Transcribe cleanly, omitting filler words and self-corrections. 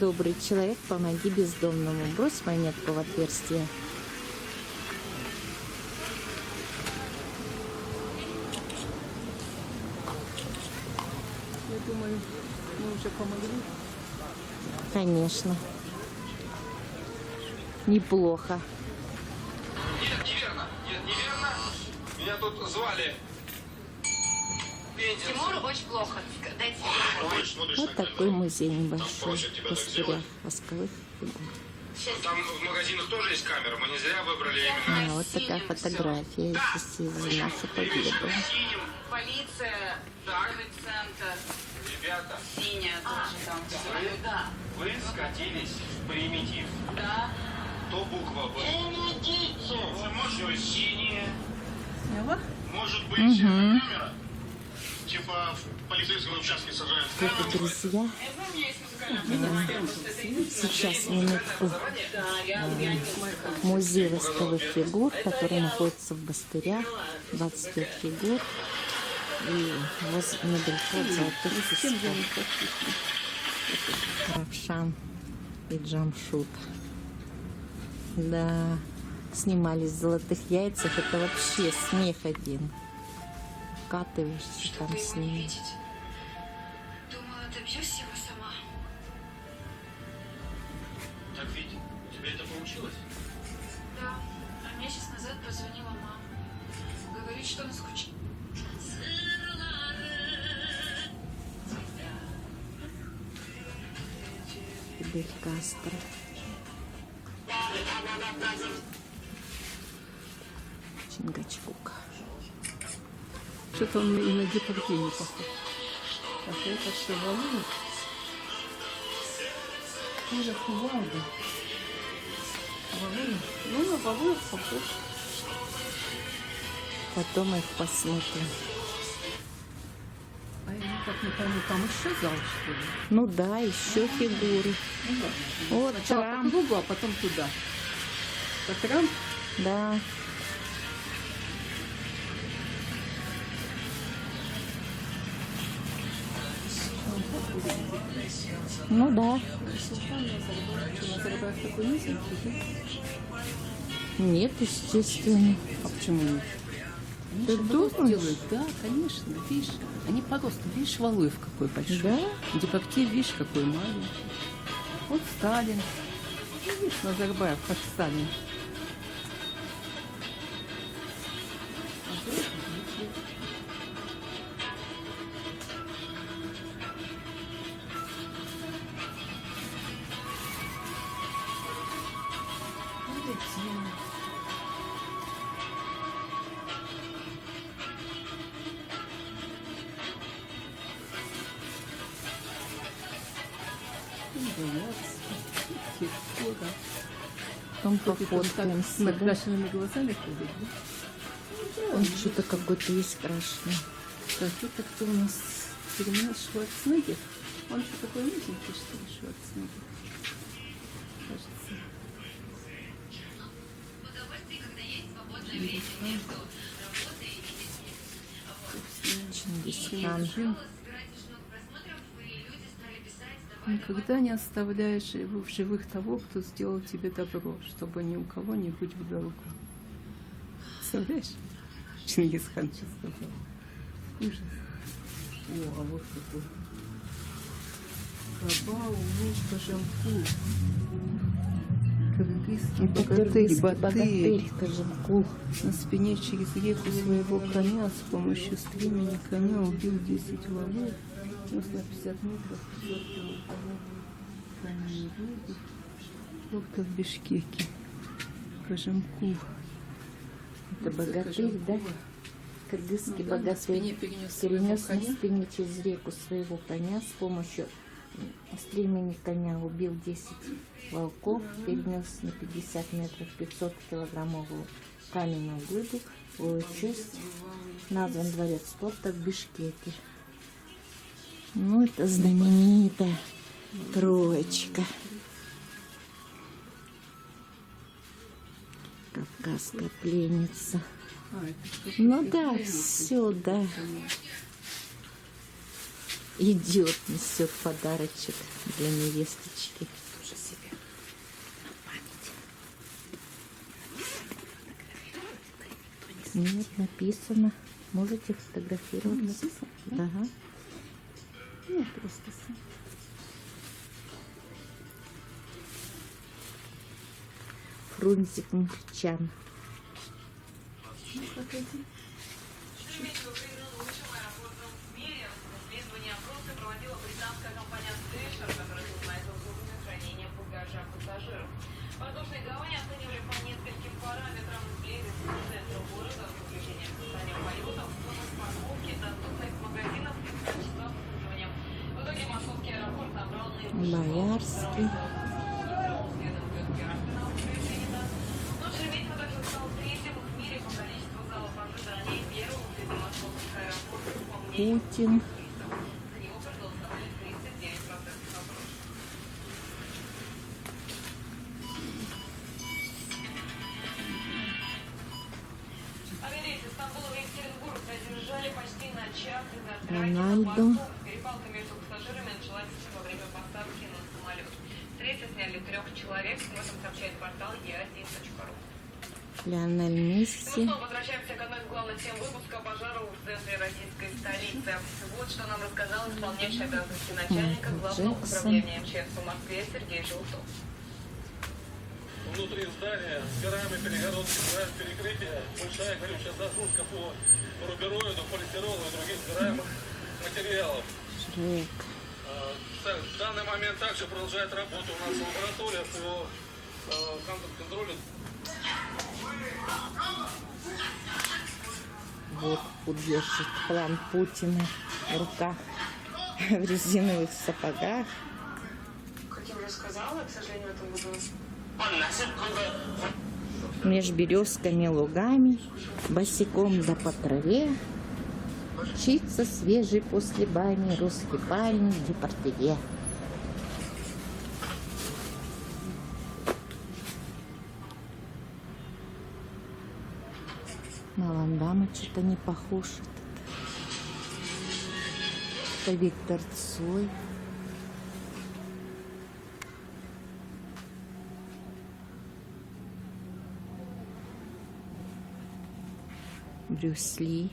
Добрый человек, помоги бездомному. Брось монетку в отверстие. Я думаю, мы уже помогли. Конечно. Неплохо. Нет, неверно. Нет, неверно. Меня тут звали. Пензенцы. Тимуру очень плохо. Дайте Вот такой музей небольшой. Пустыря восковых фигур. Там в магазинах тоже есть камера. Мы не зря выбрали А, именно... вот такая фотография из нашу победу. синим. полиция, торговый центр, Ребята, синяя тоже там. вы, Да. вы скатились в примитив. Да. То буква бы. Может быть синяя. Сняла? Может быть, камера? Типа в полицейском участке сажают Это камеру. друзья. Сейчас минутку. Музей восковых фигур, который находится в Бастырях. 25 фигур. И недалеко от золотых песков. Равшан и Джамшут. Да, снимались в золотых яйцах. Это вообще смех один. Катываешься там с ними. Думала, добьюсь его сама. Так ведь у тебя это получилось? Да. А месяц назад позвонила мама. Говорит, что он скучает. Фидель Кастро. Чингачгук. Что-то он и на Депардье не похож. А это что, Валуев? Тоже Кувалда. Валуев? Ну, на Валуев похож. Потом их посмотрим. А я никак не пойму, там еще зал, что ли? Ну да, еще фигуры. Ну ладно. Вот Сначала по Трамп. кругу, а потом туда. По Трамп? Да. Ну да. Назарбаев такой низенький, да? Нет, естественно. А почему нет? Ты Они же рост думаешь? делают, да, конечно, видишь, они по росту, видишь, Валуев какой большой. Да? Депардье, видишь, какой маленький. Вот Сталин. Видишь, Назарбаев, как Сталин. А вот Гитлер. Аргентина. Архитектура. Потом Кто-то там пофоткаемся. с Да? накрашенными глазами ходит, да? Он что-то какой-то есть страшный. Так, это кто у нас? Терминал Шварценеггер. Он что такой низенький, что ли, Шварценеггер? Кажется. Чингисхан. Никогда не оставляешь в живых того, кто сделал тебе добро, чтобы ни у кого не быть в долгу. Представляешь? Чингисхан что сказал. Ужас. О, а вот какой. Кабау, мушка, жампу. Кыргызский богатырь, Кожемкул. на спине через реку своего коня с помощью стремени коня убил 10 валов, нес на 50 метров 500 килограммов каменный воздух. Доктор в Бишкеке. Кожемкул. Это богатырь, да? Кыргызский Ну да, на богатырь спине перенес перенес своего на коня. спине через реку своего коня с помощью стремени коня убил 10 волков, перенес на 50 метров 500-килограммовую каменную глыбу. В его честь назван дворец спорта в Бишкеке. Ну, это знаменитая троечка. Кавказская пленница. А, это что-то Ну из да, Украины, все, да. Идет, несет подарочек для невесточки. Тоже себе на память. Нет, написано. Можете фотографироваться. Ага. Нет, просто сам. Фрунзик Мухчан. Ну, как один. Шереметьево выиграл лучшим аэропортом в мире. Исследование опроса проводила британская компания Station, которая занимается услугами хранения багажа пассажиров. Воздушные гавани оценивали по нескольким параметрам: близость к центру города, выключение описания полетов, скорость парковки, доступность магазинов и качество обслуживания. В итоге московский аэропорт набрал наивысший балл. Боярский. Следом идет Яшкино, но Шереметьево также стал третьим в мире по количеству залов ожидания и первым среди московских аэропортов по мнению Путин. туристов. За него проголосовали 39% опрошенных. Авиарейс из Стамбула в Екатеринбург задержали почти на час из-за драки на Рональдо. борту. Перепалка между пассажирами началась во время посадки на самолет. Встречу сняли 3 человек, об этом сообщает портал ea1.ru. Лионель Месси. Мы снова возвращаемся к одной из главных тем выпуска — пожару в центре российской столицы. Вот что нам рассказал исполняющий обязанности начальника главного Джексон. управления МЧС по Москве Сергей Желтов. Внутри здания с горами перегородки, перекрытия, большая горючая загрузка по рубероиду, полистиролу и другим сгораемых материалов. Шрек. В данный момент также продолжает работу у нас лаборатория по контролю. Вот удержит план Путина. Рука в резиновых сапогах. Как я уже сказала, к сожалению, в этом году Меж березками лугами, босиком да по траве, мчится свежий после бани русский парень в депортиве. На Ван Дамма что-то не похож этот. Это Виктор Цой. Брюс Ли.